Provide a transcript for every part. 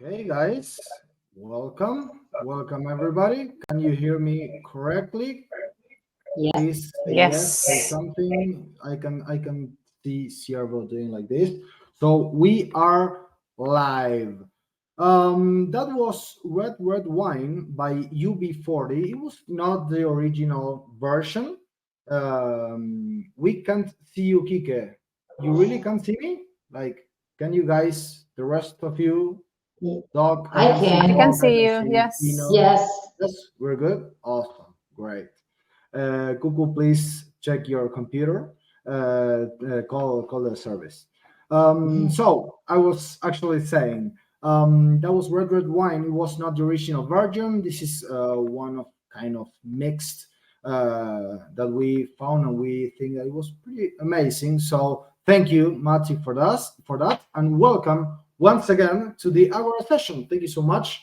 Okay, guys, welcome. Welcome, everybody. Can you hear me correctly? Yes. Please say yes, say Yes. something. I can see Siervo doing like this. So we are live. That was Red Wine by UB40. It was not the original version. We can't see you, Kike. You really can't see me? Like, can you guys, the rest of you, Doc, I I can see I can. can Doc, I see can you. see Yes. Pino. Yes. Yes, we're good. Awesome, great. Google, please check your computer. Call the service. So I was actually saying that was Red Wine. It was not the original version. This is one of kind of mixed that we found, and we think that it was pretty amazing. So thank you, Mati, for that, and welcome once again to the Agora session. Thank you so much,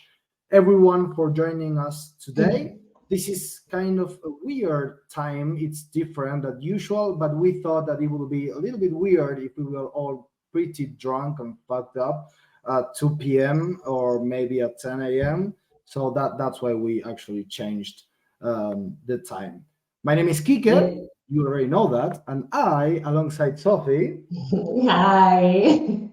everyone, for joining us today. This is kind of a weird time. It's different than usual, but we thought that it would be a little bit weird if we were all pretty drunk and fucked up at 2 p.m. or maybe at 10 a.m. So that's why we actually changed the time. My name is Kike. Yes. You already know that. And I, alongside Sophie, Hi.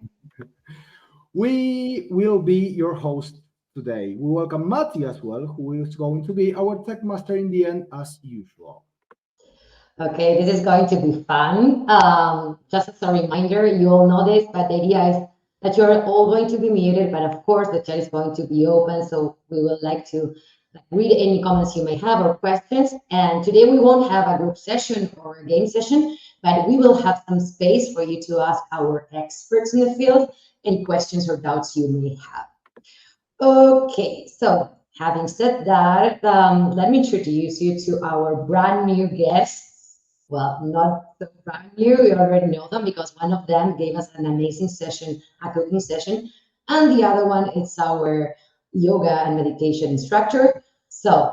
we will be your host today. We welcome Mati as well, who is going to be our tech master in the end, as usual. Okay, this is going to be fun. Just as a reminder, you all know this, but the idea is that you're all going to be muted, but of course the chat is going to be open, so we would like to read any comments you may have or questions. And today we won't have a group session or a game session, but we will have some space for you to ask our experts in the field any questions or doubts you may have. Okay, so having said that, let me introduce you to our brand new guests. Well, not so brand new, we already know them because one of them gave us an amazing session, a cooking session, and the other one is our yoga and meditation instructor. So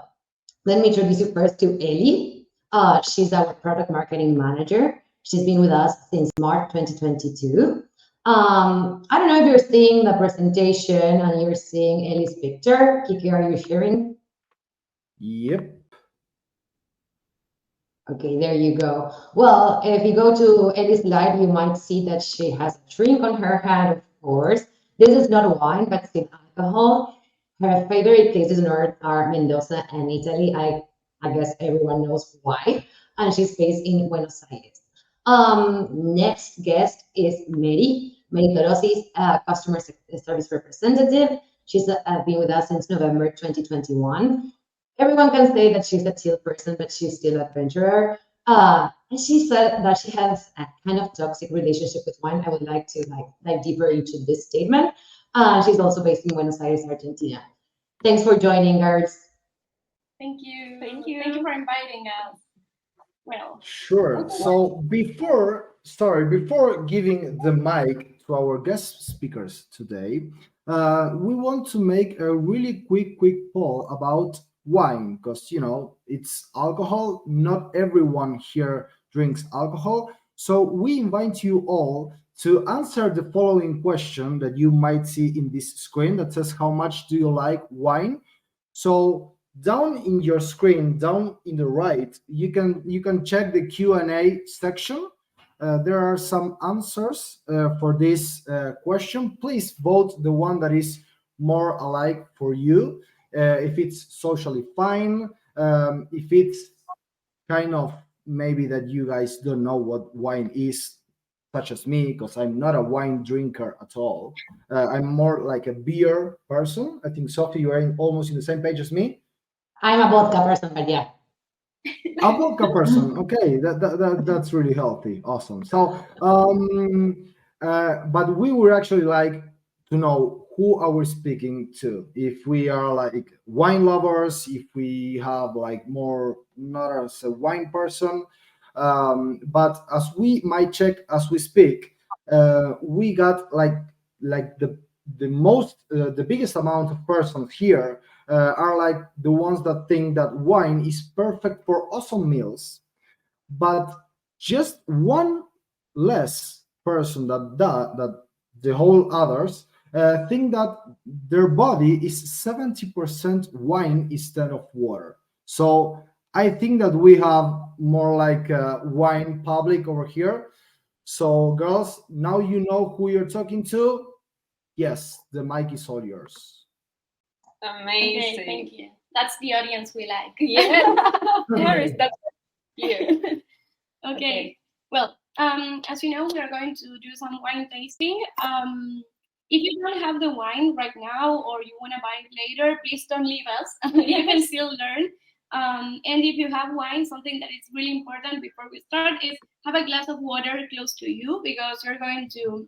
let me introduce you first to Ellie. She's our product marketing manager. She's been with us since March 2022. I don't know if you're seeing the presentation and you're seeing Ellie's picture. Kiki, are you sharing? Yep. Okay, there you go. Well, if you go to Ellie's slide, you might see that she has a drink on her hand, of course. This is not wine, but still alcohol. Her favorite places on earth are Mendoza and Italy. I guess everyone knows why. And she's based in Buenos Aires. Next guest is Meri. Meri Torossi is a customer service representative. She's been with us since November 2021. Everyone can say that she's a chill person, but she's still an adventurer. And she said that she has a kind of toxic relationship with wine. I would like to dive deeper into this statement. She's also based in Buenos Aires, Argentina. Thanks for joining, girls. Thank you. Thank you. Thank you for inviting us. Well, Sure. So before giving the mic to our guest speakers today, we want to make a really quick poll about wine because it's alcohol. Not everyone here drinks alcohol, so we invite you all to answer the following question that you might see in this screen that says, "How much do you like wine?" So down in your screen, down in the right, you can check the Q&A section. There are some answers for this question. Please vote the one that is more alike for you. If it's socially fine, if it's kind of maybe that you guys don't know what wine is, such as me, because I'm not a wine drinker at all. I'm more like a beer person. I think, Sophie, you are almost in the same page as me. I'm a vodka person, but yeah. A vodka person. Okay, that's really healthy. Awesome. So, but we would actually like to know who are we speaking to. If we are like wine lovers, if we have like more not as a wine person, but as we might check as we speak, we got like the biggest amount of persons here are like the ones that think that wine is perfect for awesome meals, but just one less person that the whole others think that their body is 70% wine instead of water. So I think that we have more like a wine public over here. So girls, now you know who you're talking to. Yes, the mic is all yours. Amazing. Okay, thank you. That's the audience we like. Yeah, of course. That's here. Okay. Well, as you know, we are going to do some wine tasting. If you don't have the wine right now or you want to buy it later, please don't leave us. You can still learn. And if you have wine, something that is really important before we start is have a glass of water close to you, because you're going to,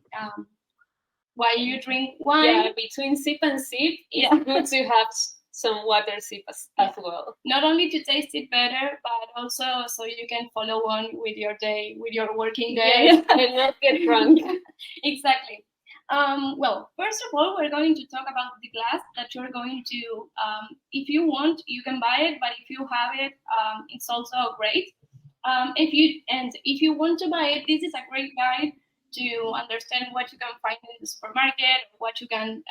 while you drink wine. Yeah, between sip and sip, it's good to have some water sip as well. Not only to taste it better, but also so you can follow on with your day, with your working day. Yes, and not get drunk. Exactly. Well, first of all, we're going to talk about the glass that you're going to, if you want, you can buy it, but if you have it, it's also great. If you want to buy it, this is a great guide to understand what you can find in the supermarket, what you can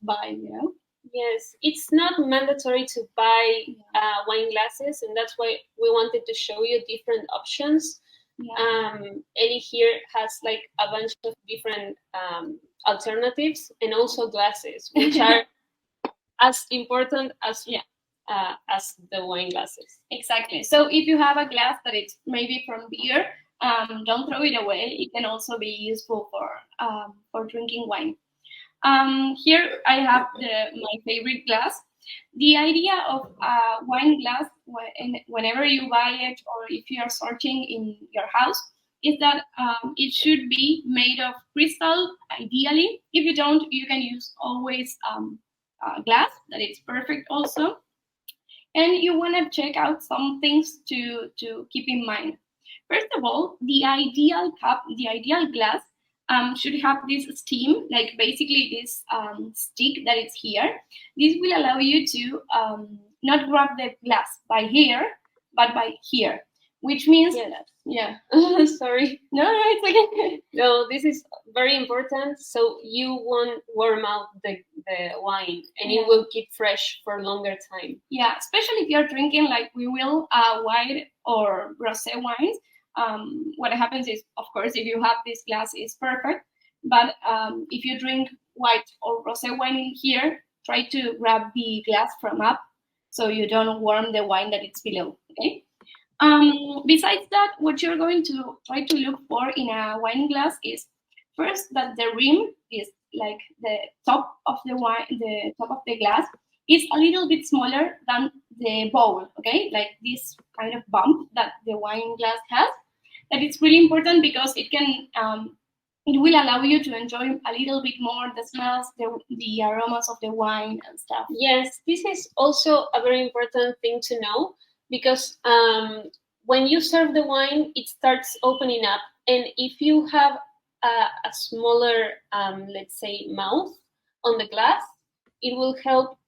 buy, you know. Yes, it's not mandatory to buy wine glasses, and that's why we wanted to show you different options. Ellie here has like a bunch of different alternatives, and also glasses, which are as important as the wine glasses. Exactly. So if you have a glass that it's maybe from beer, don't throw it away. It can also be useful for drinking wine. Here I have my favorite glass. The idea of a wine glass, whenever you buy it or if you are searching in your house, is that it should be made of crystal, ideally. If you don't, you can use always glass, that is perfect also. And you want to check out some things to keep in mind. First of all, the ideal cup, the ideal glass should have this stem, like basically this stick that is here. This will allow you to not grab the glass by here, but by here, which means Sorry. No, it's okay. No, this is very important. So you won't warm out the wine, and it will keep fresh for longer time. Yeah, especially if you're drinking like we will white or rosé wines. What happens is, of course, if you have this glass, it's perfect. But if you drink white or rosé wine in here, try to grab the glass from up so you don't warm the wine that it's below. Okay. Besides that, what you're going to try to look for in a wine glass is first that the rim is like the top of the wine, the top of the glass is a little bit smaller than the bowl. Okay, like this kind of bump that the wine glass has. That it's really important because it can it will allow you to enjoy a little bit more the smells, the aromas of the wine and stuff. Yes, this is also a very important thing to know, because when you serve the wine, it starts opening up, and if you have a smaller, let's say, mouth on the glass, it will help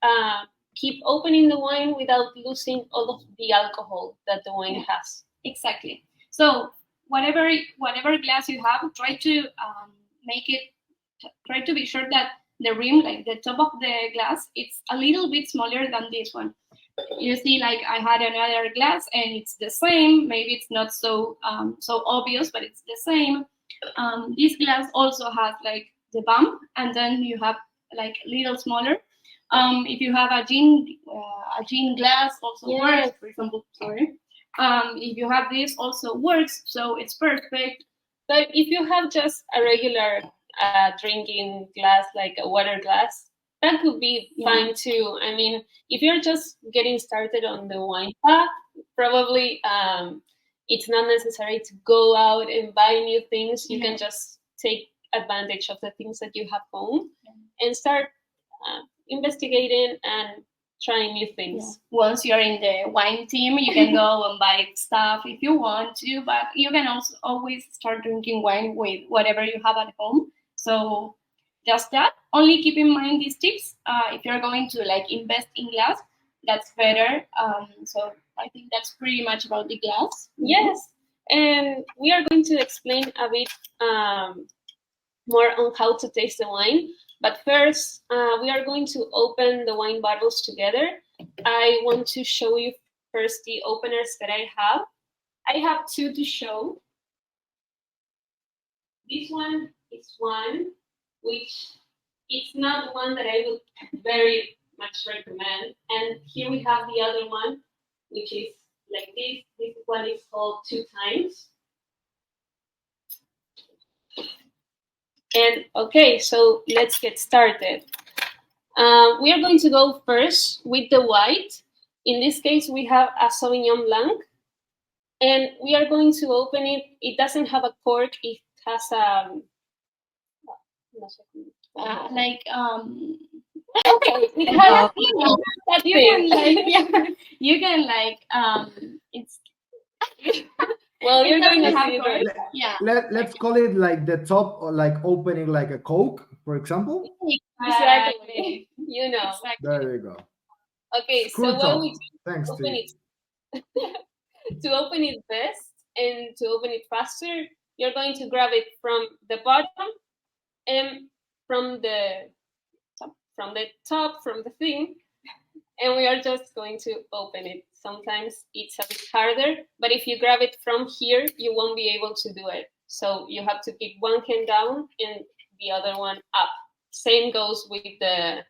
keep opening the wine without losing all of the alcohol that the wine has. Exactly. So whatever glass you have, try to try to be sure that the rim, like the top of the glass, it's a little bit smaller than this one. You see, like I had another glass and it's the same. Maybe it's not so obvious, but it's the same. This glass also has like the bump, and then you have like a little smaller. If you have a gin glass, also works. For example, sorry. If you have this, also works, so it's perfect. But if you have just a regular drinking glass, like a water glass, that could be fine too. I mean, if you're just getting started on the wine path, probably it's not necessary to go out and buy new things. You can just take advantage of the things that you have home and start investigating and trying new things. Once you're in the wine team, you can go and buy stuff if you want to, but you can also always start drinking wine with whatever you have at home. So just that. Only keep in mind these tips. If you're going to like invest in glass, that's better. So I think that's pretty much about the glass. Yes, and we are going to explain a bit more on how to taste the wine. But first, we are going to open the wine bottles together. I want to show you first the openers that I have. I have two to show. This one is one, which it's not one that I would very much recommend. And here we have the other one, which is like this. This one is called 2 times. And okay, so let's get started. We are going to go first with the white. In this case, we have a Sauvignon Blanc. And we are going to open it. It doesn't have a cork. It has a... like okay, it has you can like yeah, you can like it's well, you're going to have see cork. that. Yeah. Let's call it like the top, or like opening like a Coke, for example. Exactly. You know. Exactly. There you go. Okay, Screw so what top. we Thanks to open you. it to open it best and to open it faster, you're going to grab it from the bottom and from the top, from the thing, and we are just going to open it. Sometimes it's a bit harder, but if you grab it from here, you won't be able to do it. So you have to keep one hand down and the other one up. Same goes with the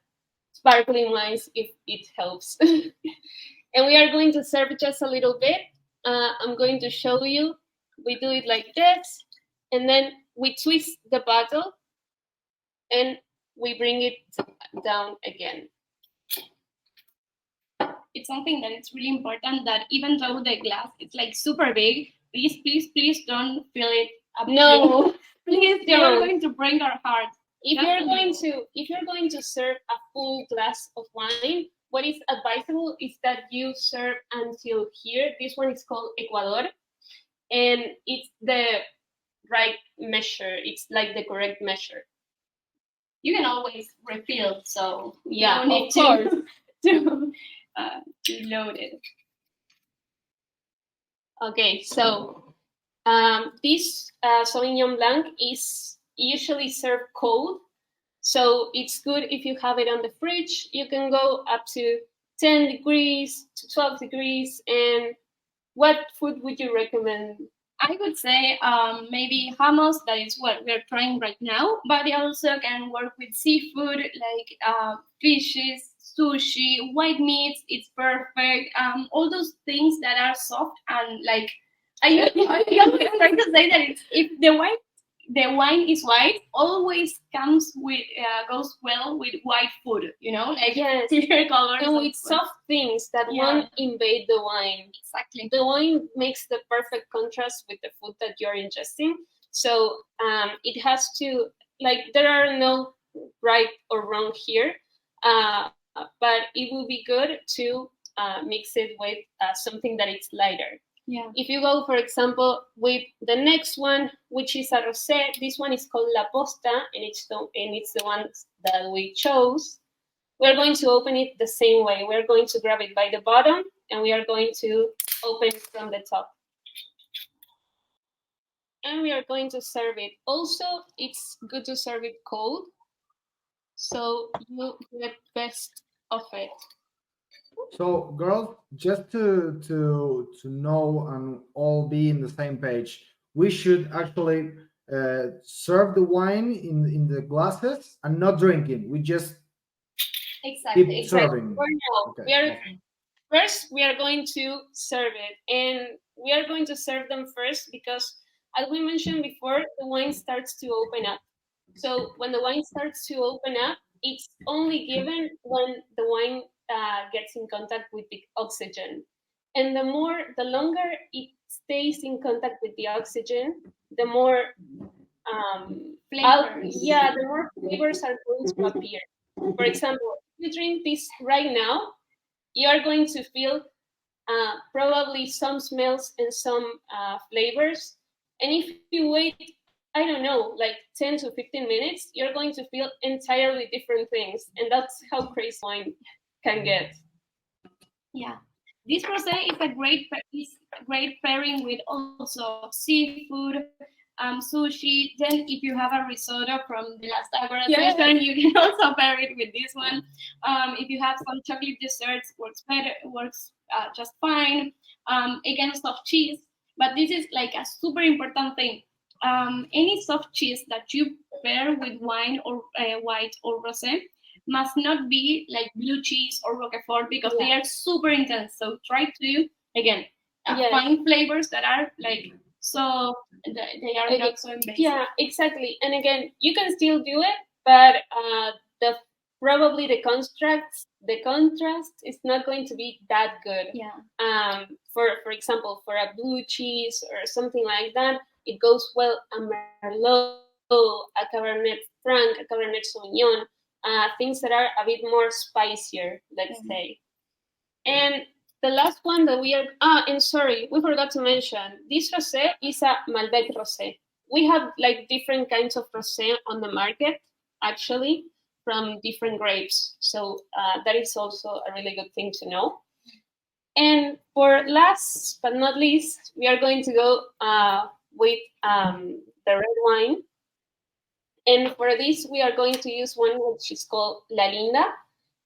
sparkling wines, if it helps. And we are going to serve just a little bit. I'm going to show you. We do it like this, and then we twist the bottle, and we bring it down again. It's something that it's really important that even though the glass is like super big, please don't fill it up. No, please don't. You're going to break our hearts. If you're going to serve a full glass of wine, what is advisable is that you serve until here. This one is called Ecuador, and it's the right measure. It's like the correct measure. You can always refill, so yeah, you don't need of course. to load it. Okay, so this Sauvignon Blanc is usually served cold, so it's good if you have it on the fridge. You can go up to 10 degrees to 12 degrees. And what food would you recommend? I would say maybe hummus. That is what we're trying right now, but it also can work with seafood like fishes, sushi, white meats. It's perfect. All those things that are soft and like I always try to say that if the wine is white, always comes with goes well with white food. You know, like yes, clear colors and with soft things that won't invade the wine. Exactly. The wine makes the perfect contrast with the food that you're ingesting. So it has to, like, there are no right or wrong here, but it will be good to mix it with something that is lighter. Yeah. If you go, for example, with the next one, which is a rosé, this one is called La Posta, and it's the one that we chose. We're going to open it the same way. We're going to grab it by the bottom, and we are going to open it from the top. And we are going to serve it. Also, it's good to serve it cold, so you get best of it. So, girls, just to know and all be in the same page, we should actually serve the wine in the glasses and not drinking. We just keep serving. Okay. First, we are going to serve it, and we are going to serve them first because, as we mentioned before, the wine starts to open up. So when the wine starts to open up, it's only given when the wine gets in contact with the oxygen. And the longer it stays in contact with the oxygen, the more the more flavors are going to appear. For example, if you drink this right now, you are going to feel probably some smells and some flavors. And if you wait, I don't know, like 10 to 15 minutes, you're going to feel entirely different things. And that's how crazy wine can get. Yeah. This rosé is a great pairing with also seafood, sushi. Then if you have a risotto from the last Agora Yes. session, you can also pair it with this one. If you have some chocolate desserts, works just fine. Again, soft cheese, but this is like a super important thing. Any soft cheese that you pair with wine or white or rosé must not be like blue cheese or Roquefort because they are super intense. So try to, again, find flavors that are like so they are not so invasive. Yeah, exactly. And again, you can still do it, but probably the contrast is not going to be that good. Yeah. For example, for a blue cheese or something like that, it goes well a Merlot, a Cabernet Franc, a Cabernet Sauvignon, things that are a bit more spicier, let's say. And the last one that we are, and sorry, we forgot to mention, this rosé is a Malbec rosé. We have like different kinds of rosé on the market, actually, from different grapes. So that is also a really good thing to know. And for last but not least, we are going to go with the red wine. And for this, we are going to use one which is called La Linda,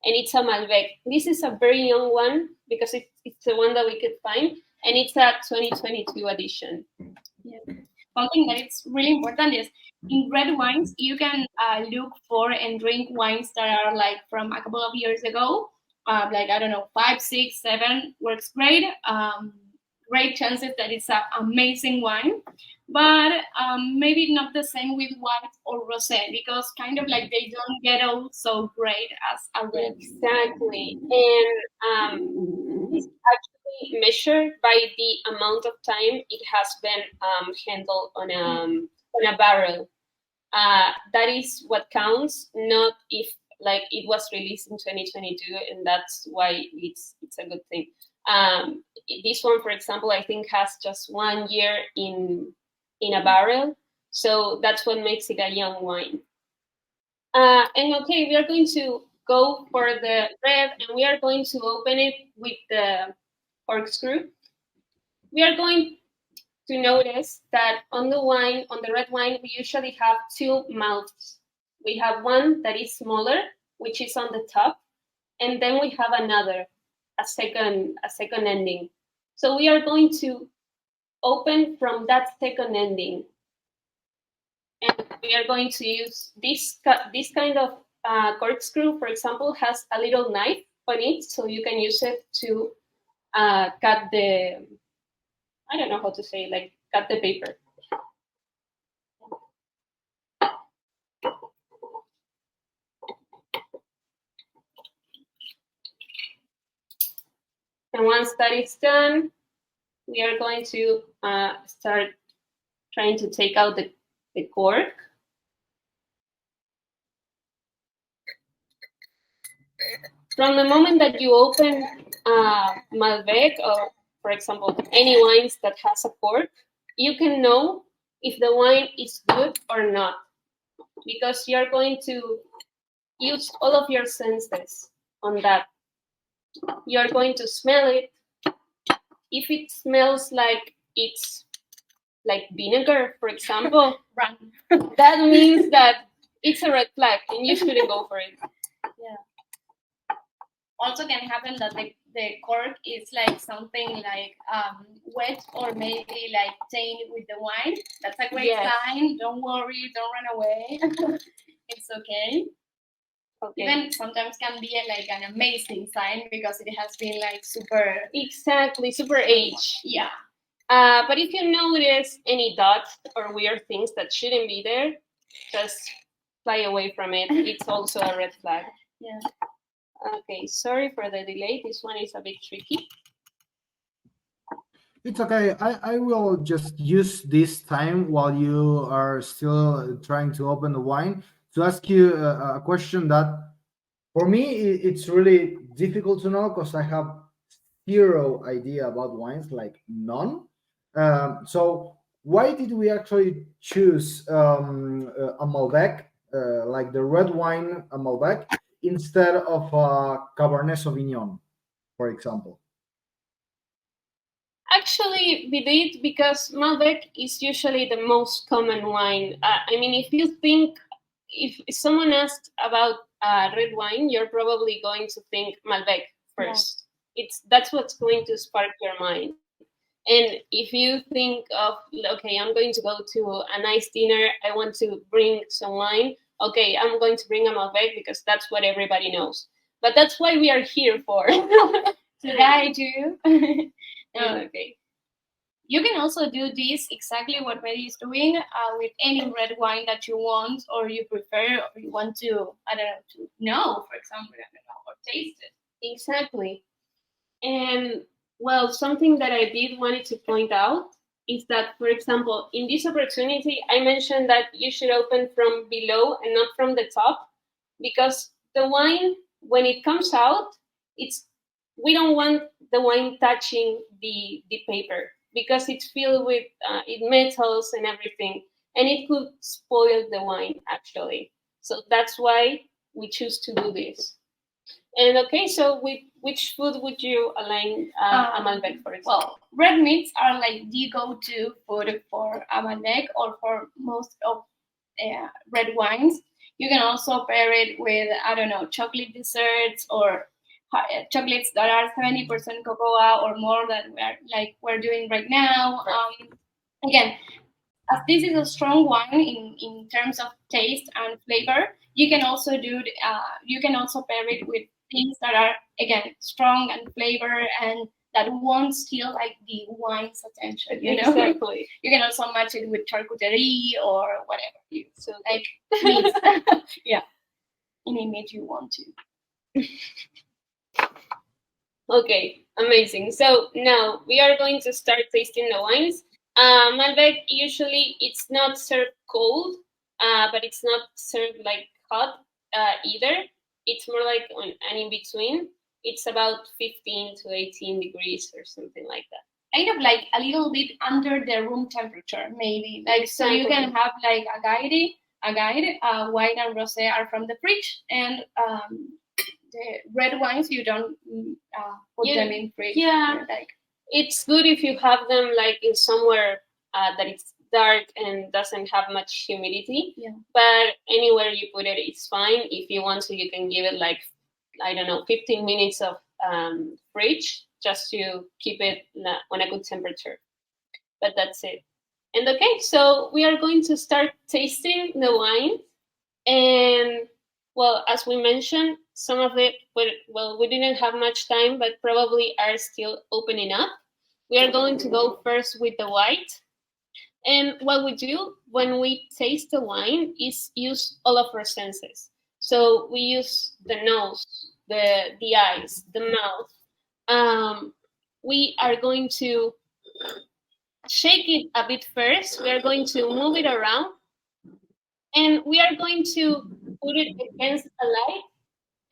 and it's a Malbec. This is a very young one because it's the one that we could find, and it's a 2022 edition. Yeah. Something that is really important is in red wines, you can look for and drink wines that are like from a couple of years ago, like, I don't know, 5, 6, 7, works great. Great chances that it's an amazing wine, but maybe not the same with white or rosé because kind of like they don't get out so great as a red. Exactly, and it's actually measured by the amount of time it has been handled on a barrel. That is what counts, not if like it was released in 2022, and that's why it's a good thing. This one, for example, I think has just 1 year in a barrel, so that's what makes it a young wine. And okay, we are going to go for the red, and we are going to open it with the corkscrew. We are going to notice that on the red wine, we usually have 2 mouths. We have one that is smaller, which is on the top, and then we have another, a second ending. So we are going to open from that second ending, and we are going to use this kind of corkscrew. For example, has a little knife on it, so you can use it to cut the, I don't know how to say, like cut the paper. And once that is done, we are going to start trying to take out the cork. From the moment that you open Malbec, or for example, any wines that has a cork, you can know if the wine is good or not, because you're going to use all of your senses on that. You're going to smell it. If it smells like it's like vinegar, for example, Run. that means that it's a red flag and you shouldn't go for it. Yeah. Also can happen that the cork is like something like wet or maybe like tainted with the wine. That's a great sign. Don't worry, don't run away. It's okay. Even sometimes can be like an amazing sign because it has been like super aged. Yeah. But if you notice any dots or weird things that shouldn't be there, just fly away from it. It's also a red flag. Yeah. Okay, sorry for the delay. This one is a bit tricky. It's okay. I will just use this time while you are still trying to open the wine to ask you a question that for me it's really difficult to know because I have zero idea about wines, like none. So why did we actually choose a Malbec, like the red wine, a Malbec, instead of a Cabernet Sauvignon, for example? Actually, we did because Malbec is usually the most common wine. I mean, if you think, if someone asked about red wine, you're probably going to think Malbec first. That's what's going to spark your mind. And if you think of, okay, I'm going to go to a nice dinner, I want to bring some wine. Okay, I'm going to bring a Malbec because that's what everybody knows. But that's why we are here for. To guide you. Okay. You can also do this exactly what Meri is doing with any red wine that you want, or you prefer, or you want to, I don't know, to know, for example, I don't know, or taste it. Exactly. And well, something that I did wanted to point out is that, for example, in this opportunity, I mentioned that you should open from below and not from the top, because the wine, when it comes out, we don't want the wine touching the paper, because it's filled with metals and everything, and it could spoil the wine, actually. So that's why we choose to do this. And okay, so with which food would you align a Malbec, for example? Well, red meats are like the go-to food for a Malbec or for most of red wines. You can also pair it with, I don't know, chocolate desserts or chocolates that are 70% cocoa or more that we're doing right now. Again, as this is a strong wine in terms of taste and flavor, you can also pair it with things that are, again, strong and flavor and that won't steal like the wine's attention, you know? Exactly. You can also match it with charcuterie or whatever. So like meat. Yeah. Any meat you want to. Okay, amazing. So now we are going to start tasting the wines. Malbec, usually it's not served cold, but it's not served like hot either. It's more like an in-between. It's about 15 to 18 degrees or something like that. Kind of like a little bit under the room temperature, maybe. Like, so you can have like a guide, white and rosé are from the fridge, and the red wines you don't put them in fridge. Yeah, like it's good if you have them like in somewhere that it's dark and doesn't have much humidity. Yeah. But anywhere you put it, it's fine. If you want to, you can give it like, I don't know, 15 minutes of fridge just to keep it on a good temperature. But that's it. And okay, so we are going to start tasting the wine. And well, as we mentioned, some of it, well, we didn't have much time, but probably are still opening up. We are going to go first with the white. And what we do when we taste the wine is use all of our senses. So we use the nose, the eyes, the mouth. We are going to shake it a bit first. We are going to move it around. And we are going to put it against a light.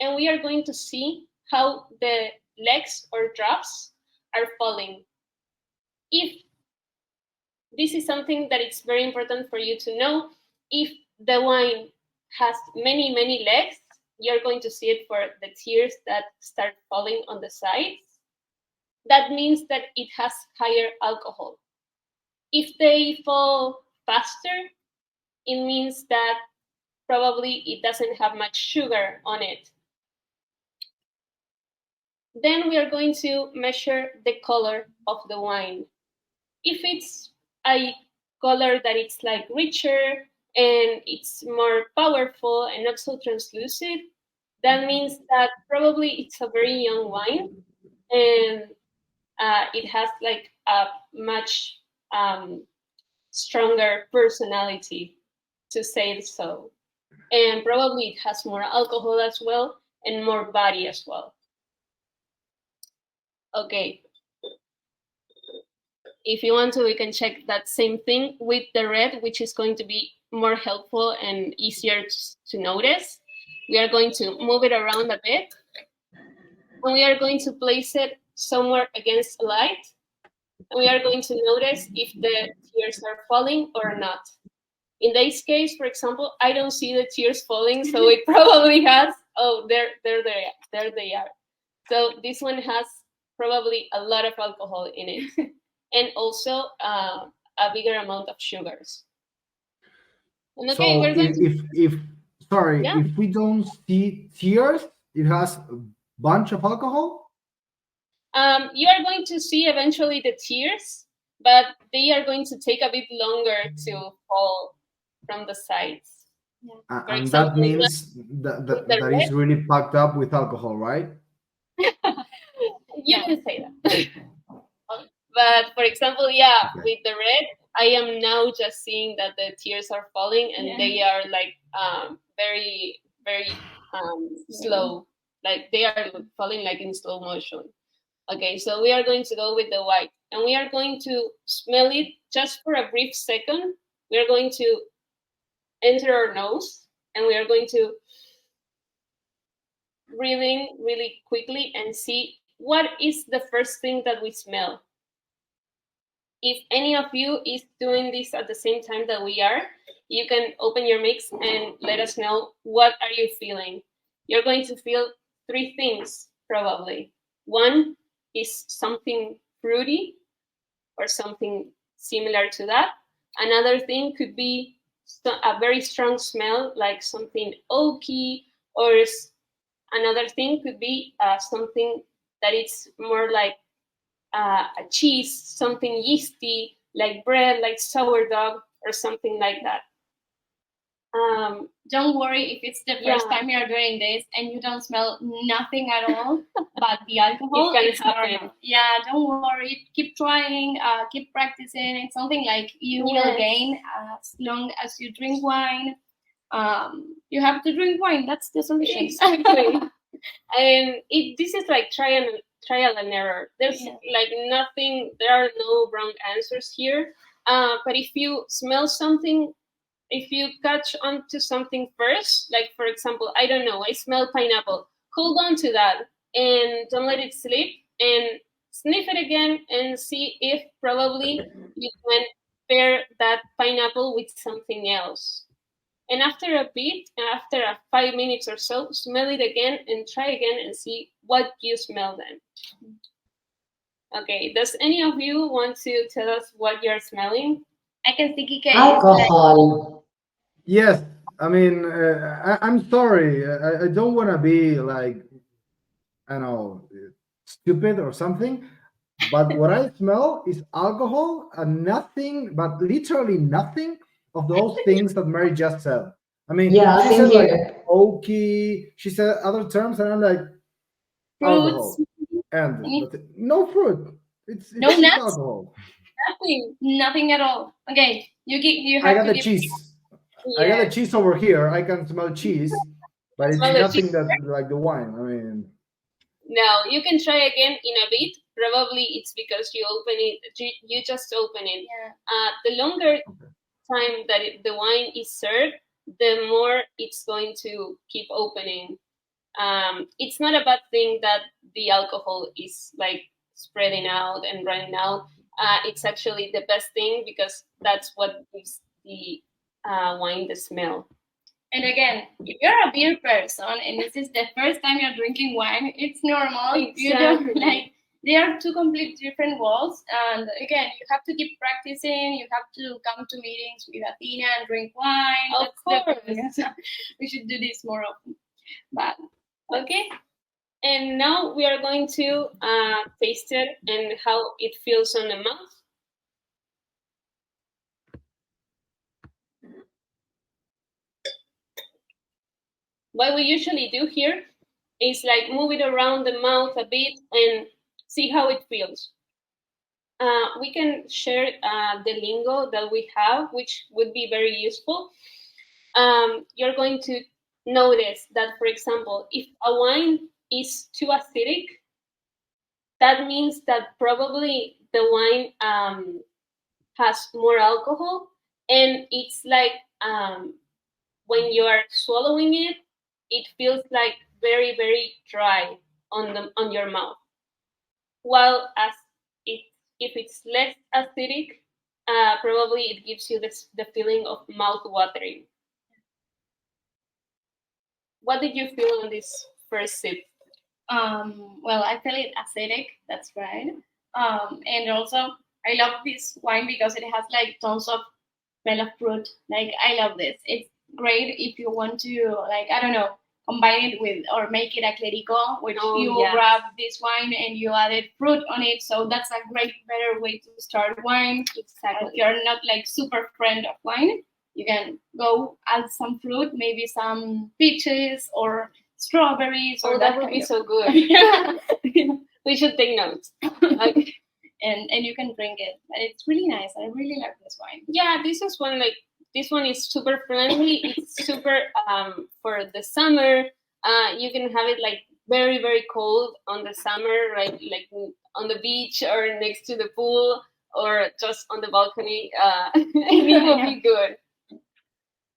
And we are going to see how the legs or drops are falling. If this is something that it's very important for you to know, if the wine has many, many legs, you're going to see it for the tears that start falling on the sides. That means that it has higher alcohol. If they fall faster, it means that probably it doesn't have much sugar on it. Then we are going to measure the color of the wine. If it's a color that it's like richer and it's more powerful and not so translucent, that means that probably it's a very young wine and it has like a much stronger personality, to say it so. And probably it has more alcohol as well and more body as well. Okay. If you want to, we can check that same thing with the red, which is going to be more helpful and easier to notice. We are going to move it around a bit. And we are going to place it somewhere against a light. And we are going to notice if the tears are falling or not. In this case, for example, I don't see the tears falling, so it probably has, oh, there they are. So this one has probably a lot of alcohol in it. and also a bigger amount of sugars. And okay, So we're going to, yeah. if we don't see tears, it has a bunch of alcohol. You are going to see eventually the tears, but they are going to take a bit longer to fall from the sides. For And example, that means that is really packed up with alcohol, right? You can say that. But for example, with the red, I am now just seeing that the tears are falling, and they are like very, very slow. Like they are falling like in slow motion. Okay, so we are going to go with the white, and we are going to smell it just for a brief second. We are going to enter our nose, and we are going to breathe in really quickly and see what is the first thing that we smell. If any of you is doing this at the same time that we are, you can open your mix and let us know what are you feeling. You're going to feel three things, probably. One is something fruity or something similar to that. Another thing could be a very strong smell, like something oaky, or another thing could be something that it's more like a cheese, something yeasty, like bread, like sourdough, or something like that. Don't worry if it's the first time you're doing this and you don't smell nothing at all, but the alcohol is normal. Yeah, don't worry. Keep trying, keep practicing. It's something like you will gain as long as you drink wine. You have to drink wine. That's the solution. Exactly. And this is like trial and error. There's like nothing. There are no wrong answers here. But if you smell something, if you catch on to something first, like for example, I don't know, I smell pineapple. Hold on to that and don't let it slip, and sniff it again and see if probably you can pair that pineapple with something else. And after a bit, after 5 minutes or so, smell it again and try again and see what you smell then. Okay, does any of you want to tell us what you're smelling? I can think it alcohol. Yes, I mean, I'm sorry. I don't want to be like, I don't know, stupid or something. But what I smell is alcohol and nothing, but literally nothing of those things that Meri just said. I mean, she same said like here. oaky, she said other terms, and I'm like, alcohol. And no fruit. It's no just nuts? alcohol. Nothing at all. Okay, you have I got to the give cheese. I got the cheese over here. I can smell cheese, but it's nothing that like the wine. I mean, no, you can try again in a bit. Probably it's because you open it. You just open it. The longer time that the wine is served, the more it's going to keep opening. It's not a bad thing that the alcohol is like spreading out and running out. It's actually the best thing because that's what gives the wine the smell. And again, if you're a beer person and this is the first time you're drinking wine, it's normal. Exactly. You don't like. They are two complete different worlds. And again, you have to keep practicing. You have to come to meetings with Athyna and drink wine. Of course. We should do this more often. But okay. And now we are going to taste it and how it feels on the mouth. What we usually do here is like move it around the mouth a bit and see how it feels. We can share the lingo that we have, which would be very useful. You're going to notice that, for example, if a wine is too acidic, that means that probably the wine has more alcohol, and it's like when you are swallowing it, it feels like very, very dry on your mouth. While as if it's less acidic, probably it gives you the feeling of mouth watering. What did you feel on this first sip? Well, I feel it acidic. That's right. And also I love this wine because it has like tons of smell of fruit. Like I love this. It's great if you want to, like, I don't know, combine it with or make it a clerico, which you grab this wine and you added fruit on it. So that's a great, better way to start wine. Exactly. If you're not like super friend of wine, you can go add some fruit, maybe some peaches or strawberries. Oh, or that would be so good. We should take notes. Okay. And you can drink it. And it's really nice. I really like this wine. Yeah, this is one like this one is super friendly. It's super for the summer. You can have it like very, very cold on the summer, right? Like on the beach or next to the pool or just on the balcony. It will be good.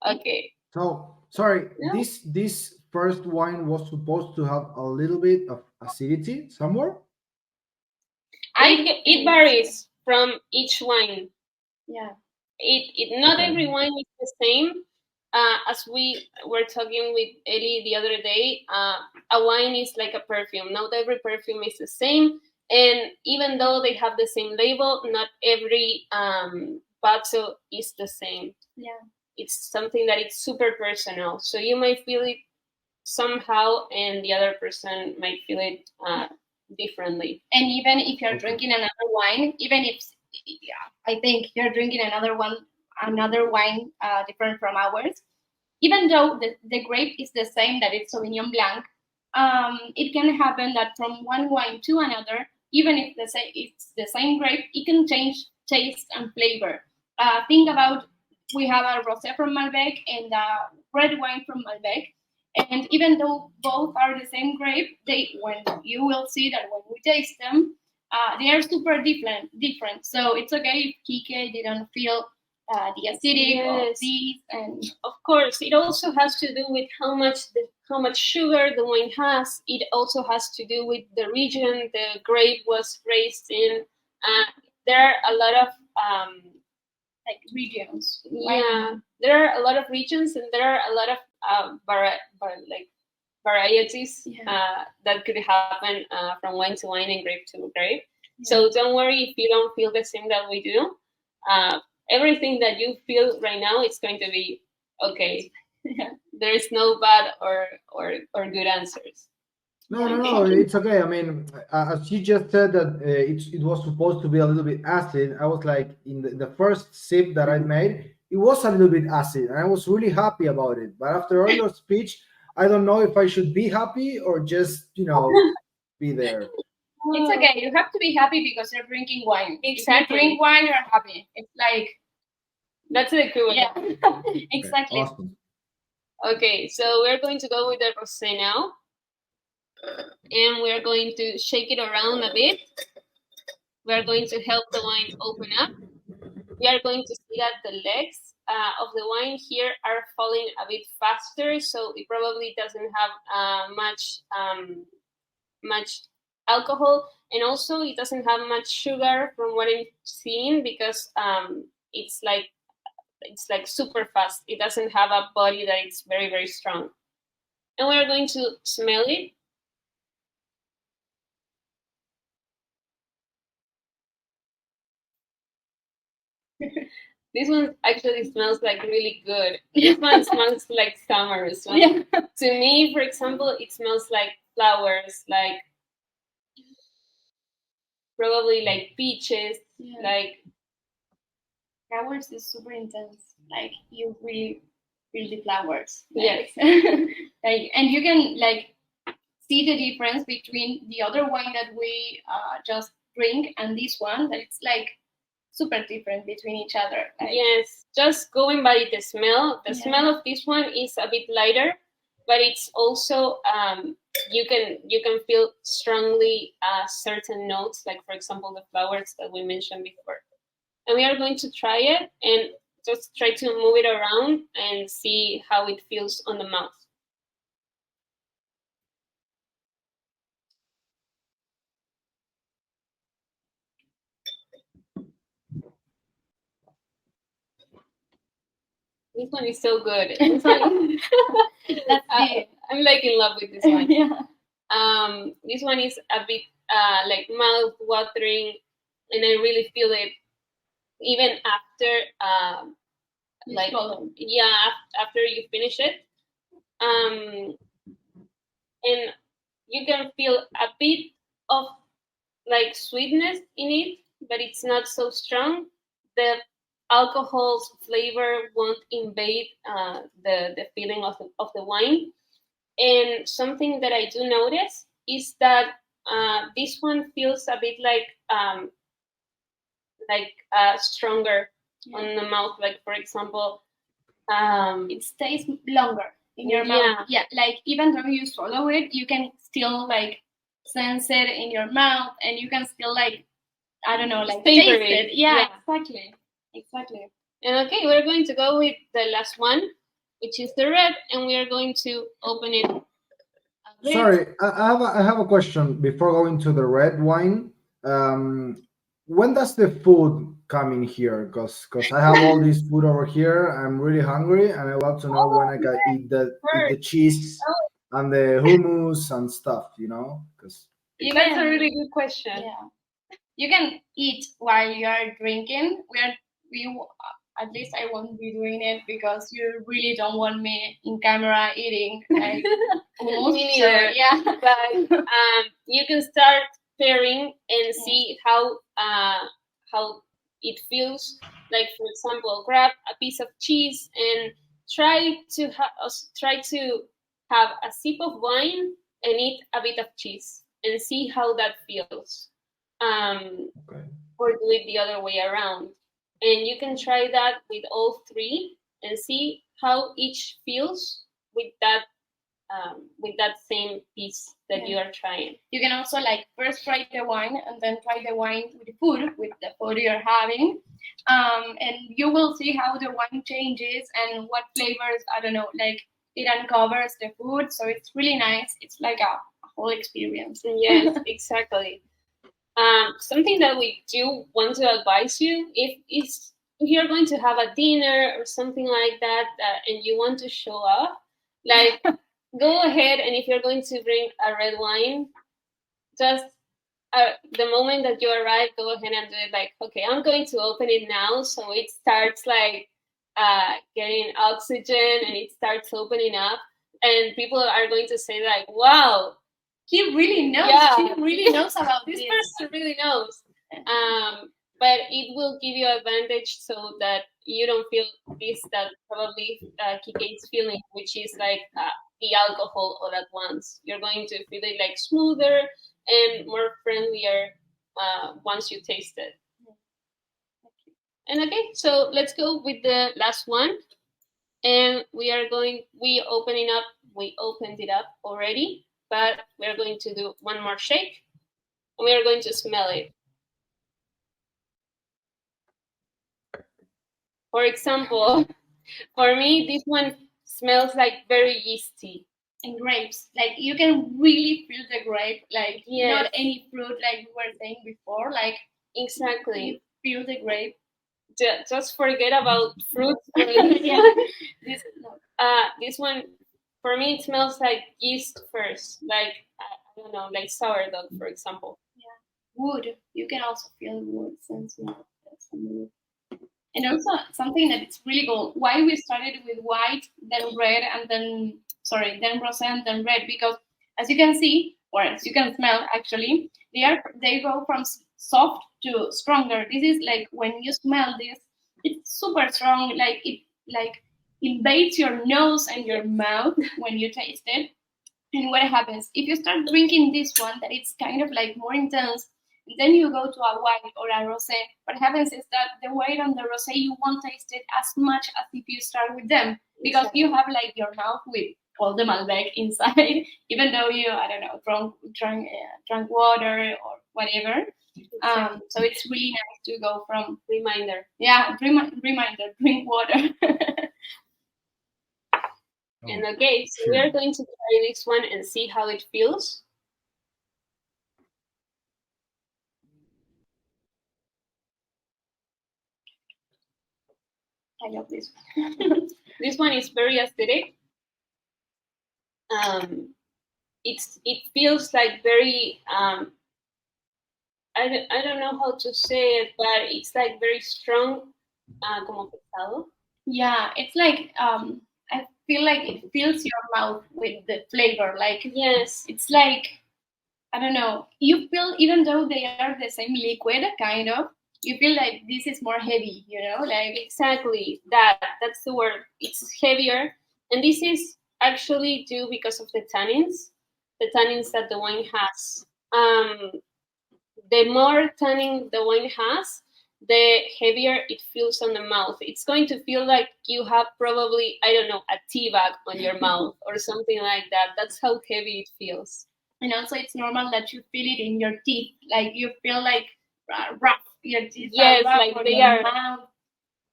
Okay. So sorry, Yeah. this first wine was supposed to have a little bit of acidity somewhere. It varies from each wine. Yeah. It not Okay. every wine is the same. As we were talking with Eli the other day, a wine is like a perfume. Not every perfume is the same, and even though they have the same label, not every bottle is the same. Yeah. It's something that it's super personal. So you might feel it somehow, and the other person might feel it differently. And even if you're Okay. drinking another wine, even if I think you're drinking another wine different from ours, even though the grape is the same, that it's Sauvignon Blanc, it can happen that from one wine to another, even if it's the same grape, it can change taste and flavor. Think about, we have a rosé from Malbec and a red wine from Malbec. And even though both are the same grape, when you will see that when we taste them, they are super different. So it's okay if Kike didn't feel the acidity of Yes. these. And Of course, it also has to do with how much sugar the wine has. It also has to do with the region the grape was raised in. There are a lot of like regions. there are a lot of regions, and there are a lot of varieties that could happen from wine to wine and grape to grape. So don't worry if you don't feel the same that we do. Everything that you feel right now, it's going to be okay. There is no bad or good answers. No, it's okay. I mean, as you just said that it was supposed to be a little bit acid. I was like, in the first sip that I made, it was a little bit acid, and I was really happy about it. But after all your speech, I don't know if I should be happy or just, be there. It's okay. You have to be happy because you're drinking wine. Exactly. If you drink wine, you're happy. It's like, that's the cool. Yeah, exactly. Okay, awesome. Okay, so we're going to go with the rosé now. And we're going to shake it around a bit. We're going to help the wine open up. We are going to see that the legs of the wine here are falling a bit faster, so it probably doesn't have much alcohol, and also it doesn't have much sugar from what I'm seeing, because it's like super fast. It doesn't have a body that is very, very strong. And we're going to smell it. This one actually smells like really good. This one smells like summer. Yeah. To me, for example, it smells like flowers, like probably like peaches, like flowers is super intense. Like you really feel the flowers. Yes. Like, and you can like see the difference between the other wine that we just drink and this one. That it's like super different between each other. Like, yes, just going by the smell. The smell of this one is a bit lighter, but it's also you can feel strongly certain notes, like for example the flowers that we mentioned before. And we are going to try it and just try to move it around and see how it feels on the mouth. This one is so good. This one, I'm like in love with this one. This one is a bit like mouth watering. and I really feel it even after like after you finish it, and you can feel a bit of like sweetness in it, but it's not so strong. The alcohol's flavor won't invade the feeling of the wine. And something that I do notice is that this one feels a bit like stronger on the mouth. Like, for example, it stays longer in your mouth. Yeah, like even though you swallow it, you can still like sense it in your mouth, and you can still like, I don't know, like taste it. Yeah, exactly. And okay, we're going to go with the last one, which is the red, and we are going to open it. Sorry, I have a question before going to the red wine. When does the food come in here? Because I have all this food over here. I'm really hungry, and I want to know when I can eat the cheese and the hummus and stuff. You know, because that's a really good question. Yeah, you can eat while you are drinking. At least I won't be doing it because you really don't want me in camera eating. Like, me neither. Yeah, but you can start pairing and see how it feels. Like, for example, grab a piece of cheese and try to have a sip of wine and eat a bit of cheese and see how that feels. Or do it the other way around. And you can try that with all three and see how each feels with that same piece that you are trying. You can also like first try the wine and then try the wine with the food you're having, and you will see how the wine changes and what flavors, I don't know, like it uncovers the food. So it's really nice. It's like a whole experience. Yes, exactly. Something that we do want to advise you, if you're going to have a dinner or something like that, and you want to show off, like go ahead, and if you're going to bring a red wine, just the moment that you arrive, go ahead and do it like, okay, I'm going to open it now, so it starts like getting oxygen and it starts opening up, and people are going to say like, wow, he really knows. Yeah. He really knows about this person. Really knows. But it will give you advantage so that you don't feel this that probably Kike is feeling, which is like the alcohol all at once. You're going to feel it like smoother and more friendlier once you taste it. And okay, so let's go with the last one. And we opened it up already. But we're going to do one more shake, and we are going to smell it. For example, for me, this one smells like very yeasty. And grapes. Like you can really feel the grape, like not any fruit like we were saying before. Like exactly. You feel the grape. Just forget about fruit. This one, for me, it smells like yeast first, like I don't know, like sourdough, for example. Yeah, wood. You can also feel wood since wood. And also something that it's really cool. Why we started with white, then red, and then rosé and then red, because as you can see, or as you can smell, actually, they go from soft to stronger. This is like when you smell this, it's super strong. Like it invades your nose and your mouth when you taste it. And what happens if you start drinking this one that it's kind of like more intense, and then you go to a white or a rosé? What happens is that the white and the rosé, you won't taste it as much as if you start with them, because you have like your mouth with all the Malbec inside, even though you, I don't know, drunk water or whatever. So it's really nice to go from reminder. Yeah, reminder, drink water. And okay, so we are going to try this one and see how it feels. I love this one. This one is very acidic. It feels like very I don't know how to say it, but it's like very strong, como pesado. Yeah, it's like I feel like it fills your mouth with the flavor. Like Yes, it's like I don't know. You feel even though they are the same liquid, kind of, you feel like this is more heavy. You know, like exactly. That's the word. It's heavier, and this is actually due because of the tannins that the wine has. The more tannin the wine has, the heavier it feels on the mouth. It's going to feel like you have probably, I don't know, a tea bag on your mouth or something like that. That's how heavy it feels. and also it's normal that you feel it in your teeth. Like you feel like rough. Your teeth Yes, are rough like on they your are. mouth.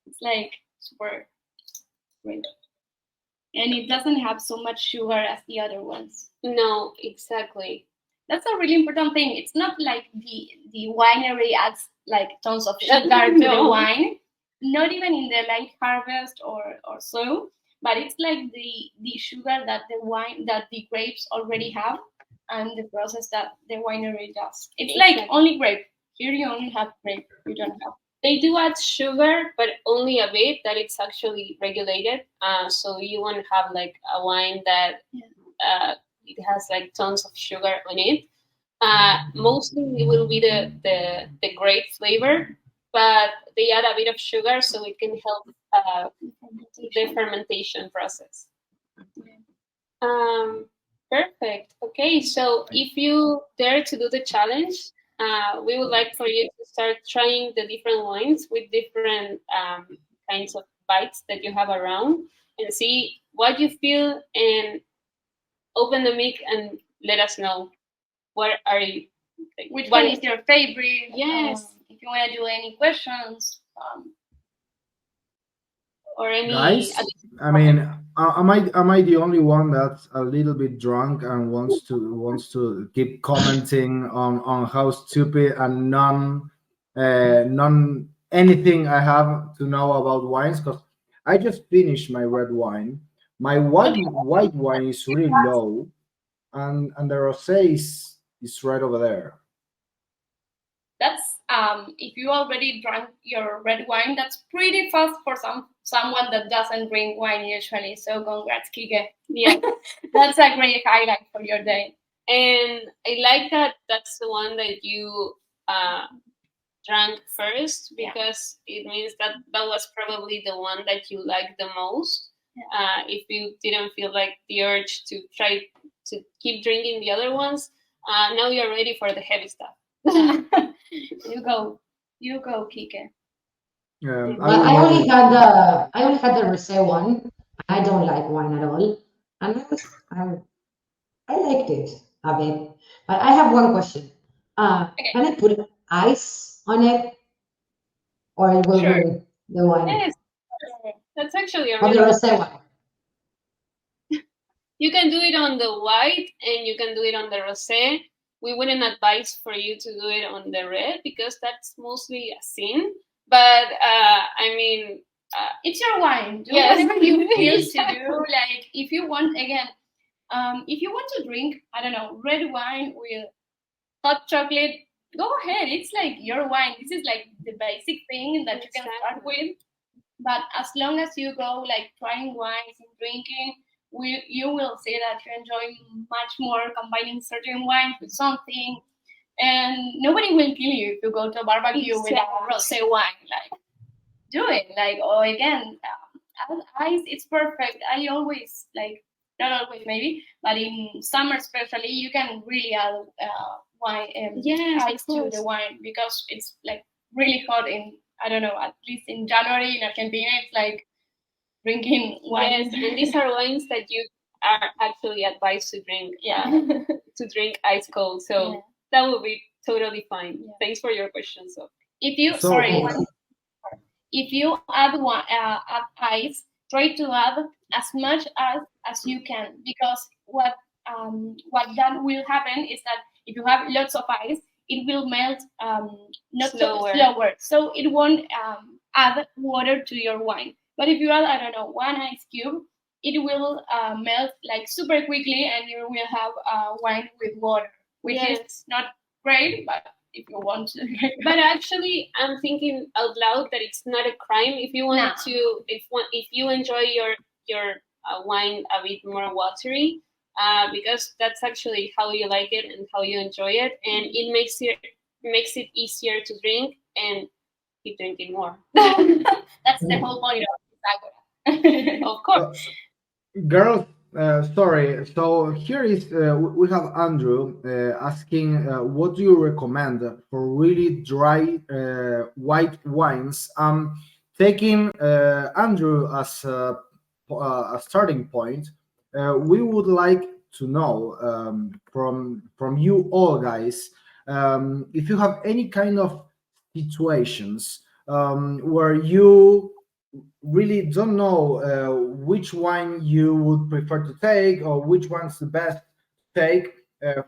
It's like super great. And it doesn't have so much sugar as the other ones. No, exactly. That's a really important thing. It's not like the winery adds like tons of sugar to No. the wine, not even in the late harvest or so, but it's like the sugar that the grapes already have and the process that the winery does. It's like Exactly. only grape. Here you only have grape. You don't have. They do add sugar, but only a bit, that it's actually regulated. So you won't have like a wine that it has like tons of sugar on it. Mostly it will be the grape flavor, but they add a bit of sugar so it can help the fermentation process. Perfect. Okay, so if you dare to do the challenge, we would like for you to start trying the different wines with different kinds of bites that you have around and see what you feel, and open the mic and let us know what are you. Which one is your favorite? Yes. If you want to do any questions. Or any Guys, I mean, am I the only one that's a little bit drunk and wants to keep commenting on how stupid and none anything I have to know about wines? Because I just finished my red wine. My white wine is really low, and the rosé is right over there. That's if you already drank your red wine, that's pretty fast for someone that doesn't drink wine usually. So congrats, Kike. Yeah, that's a great highlight for your day. And I like that that's the one that you drank first, because it means that that was probably the one that you liked the most. Yeah. If you didn't feel like the urge to try to keep drinking the other ones, now you're ready for the heavy stuff. You go, Kike. I only had the rosé one. I don't like wine at all, and I liked it a bit. But I have one question. Can I put ice on it, or it will Sure. ruin the wine? Yes, that's actually a On the really. rosé one. You can do it on the white and you can do it on the rosé. We wouldn't advise for you to do it on the red because that's mostly a sin. But I mean, it's your wine. Do yes. whatever you feel to do. Like if you want, again, if you want to drink, I don't know, red wine with hot chocolate, go ahead. It's like your wine. This is like the basic thing that you can start with. But as long as you go like trying wines and drinking, you will see that you enjoy much more combining certain wines with something, and nobody will kill you if you go to a barbecue with a rosé wine. Like, do it. Like, or again, ice. It's perfect. I always like, not always maybe, but in summer especially, you can really add wine ice to the wine because it's like really hot in, I don't know, at least in January in Argentina, it's like drinking wine. Yes, and these are wines that you are actually advised to drink. To drink ice cold. So that will be totally fine. Yeah. Thanks for your question. So if you if you add add ice, try to add as much as you can, because what that will happen is that if you have lots of ice, it will melt not slower, so it won't add water to your wine. But if you add, I don't know, one ice cube, it will melt like super quickly, and you will have wine with water, which is not great, but if you want to. But actually, I'm thinking out loud that it's not a crime if you want to. If you enjoy your wine a bit more watery, because that's actually how you like it and how you enjoy it, and it makes it easier to drink and keep drinking more. That's the whole point of Agora. Of course. Girls, sorry. So here is we have Andrew asking, what do you recommend for really dry white wines? Taking Andrew as a starting point, we would like to know from you all guys if you have any kind of situations where you really don't know which wine you would prefer to take or which one's the best to take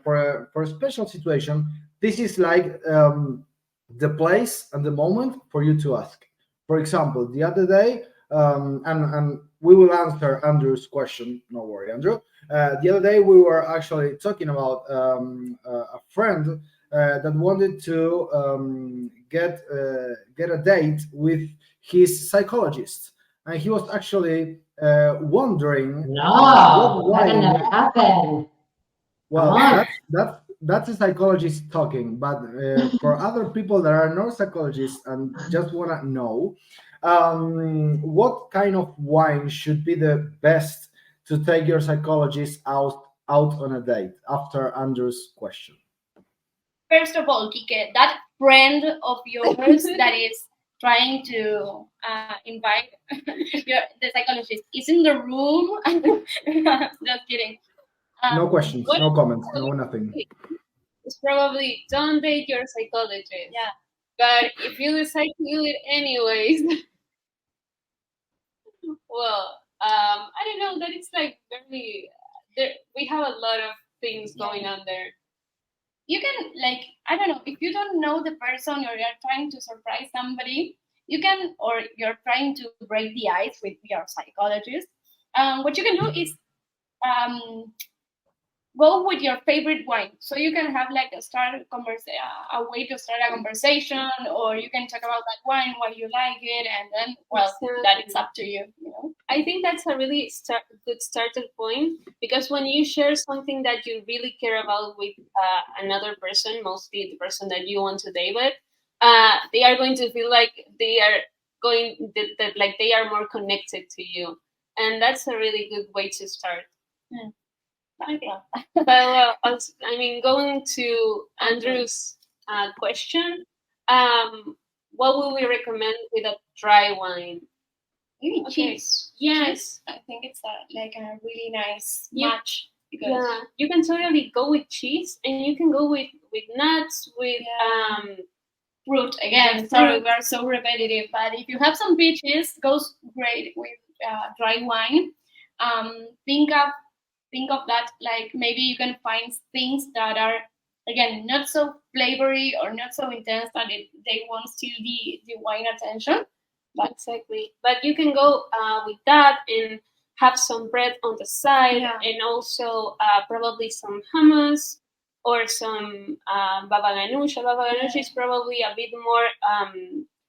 for a special situation. This is like the place and the moment for you to ask. For example, the other day, and we will answer Andrew's question. No worry, Andrew. The other day we were actually talking about a friend that wanted to get a date with his psychologist, and he was actually wondering No, that can never happen. well, that's a psychologist talking, but for other people that are not psychologists and just want to know what kind of wine should be the best to take your psychologist out on a date, after Andrew's question. First of all, Kike, that friend of yours that is trying to invite the psychologist is in the room. Just kidding. No questions, no comments, no nothing. It's probably don't date your psychologist. Yeah. But if you decide to do it anyways, well, I don't know. That it's like very. We have a lot of things going on there. You can, like, I don't know, if you don't know the person or you're trying to surprise somebody, you can, or you're trying to break the ice with your psychologist. What you can do is go with your favorite wine. So you can have like a way to start a conversation, or you can talk about that wine, why you like it, and then, well, that it's up to you, you know. I think that's a really good starting point, because when you share something that you really care about with another person, mostly the person that you want to date with, they are going to feel like they are like they are more connected to you, and that's a really good way to start. Yeah. But I mean, going to Andrew's question, what would we recommend with a dry wine? Maybe cheese. Yes. Cheese, I think it's like a really nice match. Because you can totally go with cheese, and you can go with nuts, with fruit. Again, sorry, we are so repetitive, but if you have some peaches, goes great with dry wine. Think of that, like maybe you can find things that are, again, not so flavory or not so intense that they won't steal the wine attention. But exactly. But you can go with that and have some bread on the side, and also probably some hummus or some baba ganoush. Baba ganoush is probably a bit more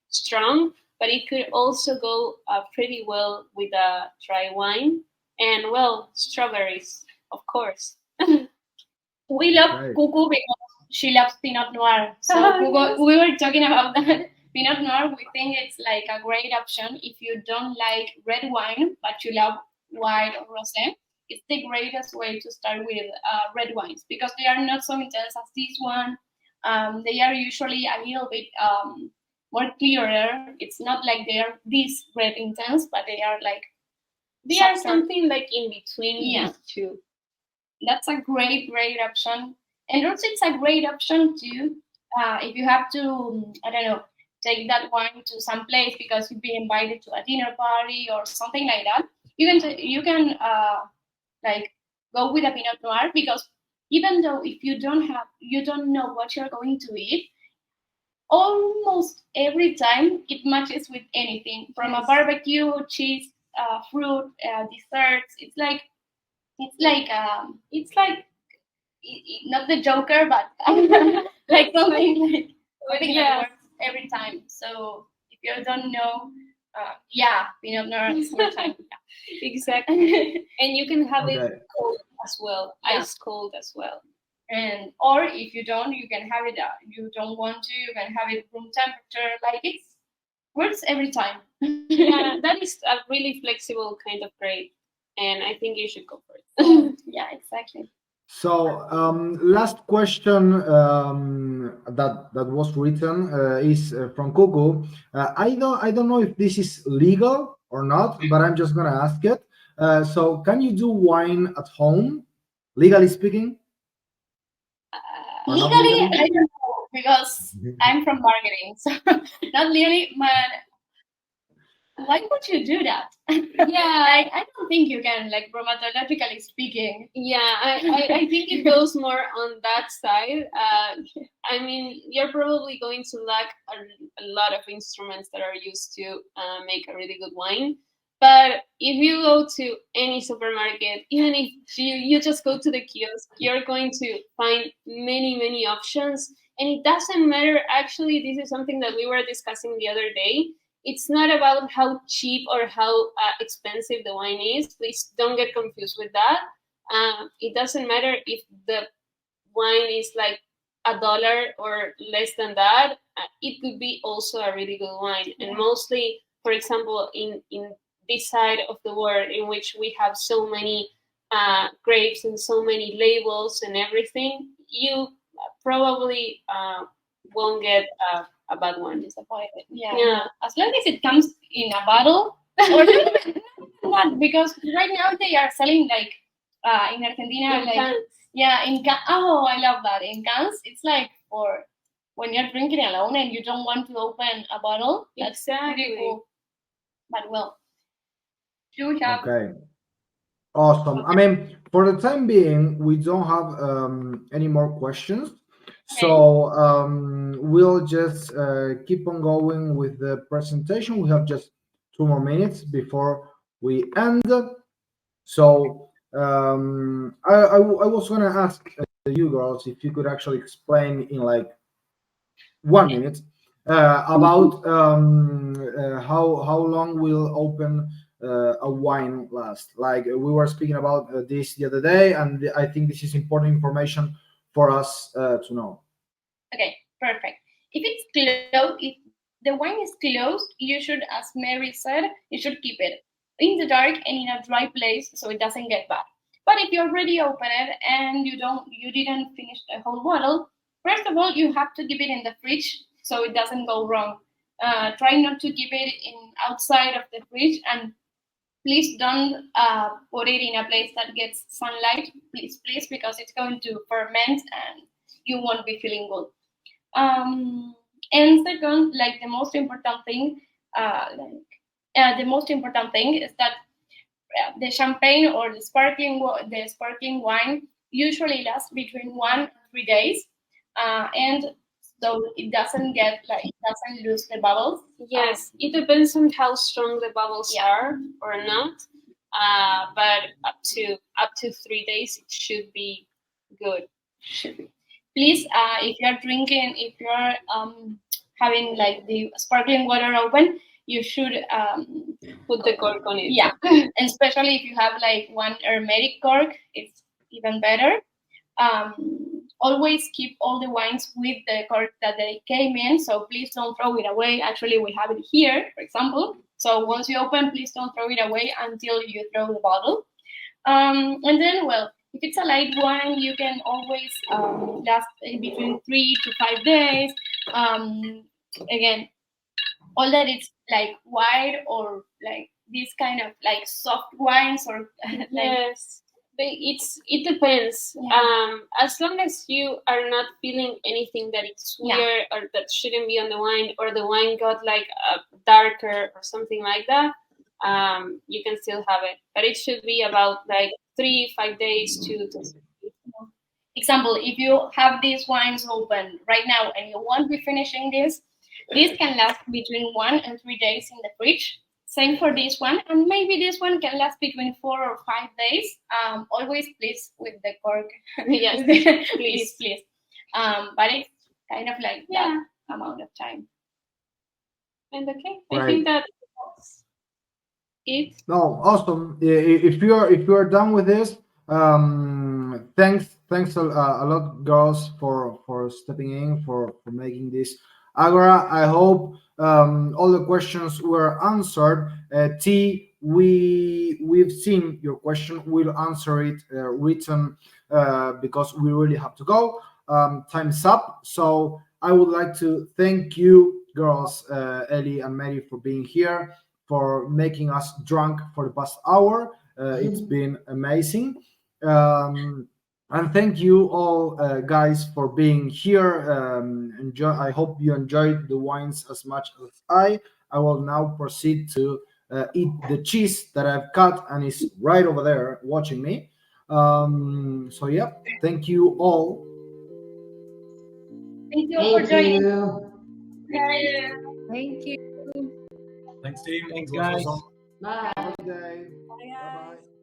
strong, but it could also go pretty well with a dry wine. And, well, strawberries, of course. We love Cuckoo because she loves Pinot Noir. So we were talking about that. Pinot Noir, we think it's like a great option if you don't like red wine, but you love white or rosé. It's the greatest way to start with red wines, because they are not so intense as this one. They are usually a little bit more clearer. It's not like they are this red intense, but they are like they are something like in between these two. That's a great option. And also it's a great option too if you have to, I don't know, take that wine to some place because you've been invited to a dinner party or something like that. You can like go with a Pinot Noir, because even though if you don't know what you're going to eat, almost every time it matches with anything, from a barbecue, cheese, fruit, desserts. It's like not the Joker, but like something like something Yeah. that works every time. So if you don't know, peanut nuts every time. Exactly. And you can have it Okay. cold as well, Yeah. ice cold as well. And or if you don't, you can have it. You don't want to, you can have it room temperature. Like it works every time. Yeah, that is a really flexible kind of grade, and I think you should go for it. Yeah, exactly. So, last question that was written is from Kuku. I don't know if this is legal or not, but I'm just gonna ask it. So, can you do wine at home, legally speaking, or not Legally, legally? I don't know because I'm from marketing, so not really. But why would you do that? Yeah, I don't think you can, like bromatologically speaking. yeah, I think it goes more on that side. I mean, you're probably going to lack a lot of instruments that are used to make a really good wine. But if you go to any supermarket, even if you just go to the kiosk, you're going to find many options. And it doesn't matter, actually, this is something that we were discussing the other day. It's not about how cheap or how expensive the wine is. Please don't get confused with that. It doesn't matter if the wine is like $1 or less than that. It could be also a really good wine. And mostly, for example, in this side of the world in which we have so many grapes and so many labels and everything, you probably won't get a bad one. Disappointed. Yeah. Yeah. As long as it comes in a bottle, or not, because right now they are selling like in Argentina, In like cans. yeah, in cans. Oh, I love that. In cans, it's like for when you're drinking alone and you don't want to open a bottle. That's Exactly. pretty cool. But well, do we have? Okay. Awesome. I mean, for the time being, we don't have any more questions. So we'll just keep on going with the presentation. We have just 2 more minutes before we end. So I was going to ask you girls if you could actually explain in like 1 minute about how long will open a wine last. Like we were speaking about this the other day, and I think this is important information for us to know. Okay, perfect. If it's closed, if the wine is closed, you should, as Mary said, you should keep it in the dark and in a dry place so it doesn't get bad. But if you already open it and you didn't finish the whole bottle, first of all, you have to keep it in the fridge so it doesn't go wrong. Try not to keep it in outside of the fridge, and please don't put it in a place that gets sunlight, please, because it's going to ferment and you won't be feeling good. And second, like the most important thing, is that the champagne or the sparkling wine usually lasts between 1 and 3 days, and so it doesn't lose the bubbles. Yes, it depends on how strong the bubbles are or not. But up to 3 days, it should be good. Please, if you're having like the sparkling water open, you should Put the cork on it. Yeah, and especially if you have like one hermetic cork, it's even better. Always keep all the wines with the cork that they came in, so please don't throw it away. Actually, we have it here, for example. So once you open, please don't throw it away until you throw the bottle. And then, well, if it's a light wine, you can always last between 3 to 5 days. Again, all that it's like white or like this kind of like soft wines or like, yes, it depends. As long as you are not feeling anything that it's weird or that shouldn't be on the wine, or the wine got like darker or something like that, you can still have it. But it should be about like 3-5 days to example, if you have these wines open right now and you won't be finishing this can last between 1 and 3 days in the fridge. Same for this one, and maybe this one can last between 4 or 5 days. Always please with the cork. Yes, please. But kind of like Yeah. that amount of time. And okay, I Right. think that's it. No, awesome. If you're done with this, thanks a lot, girls, for stepping in for making this Agora. I hope all the questions were answered. T, we've seen your question. We'll answer it written because we really have to go. Time's up. So I would like to thank you, girls, Ellie and Mary, for being here, for making us drunk for the past hour. It's been amazing. And thank you all, guys, for being here. I hope you enjoyed the wines as much as I. I will now proceed to eat the cheese that I've cut and is right over there watching me. So, yeah, thank you all. Thank you for Thank joining. you. Yeah. Thank you. Thanks, team. Thanks, It was guys. awesome. Bye. Have a good day. Bye, Bye guys. bye.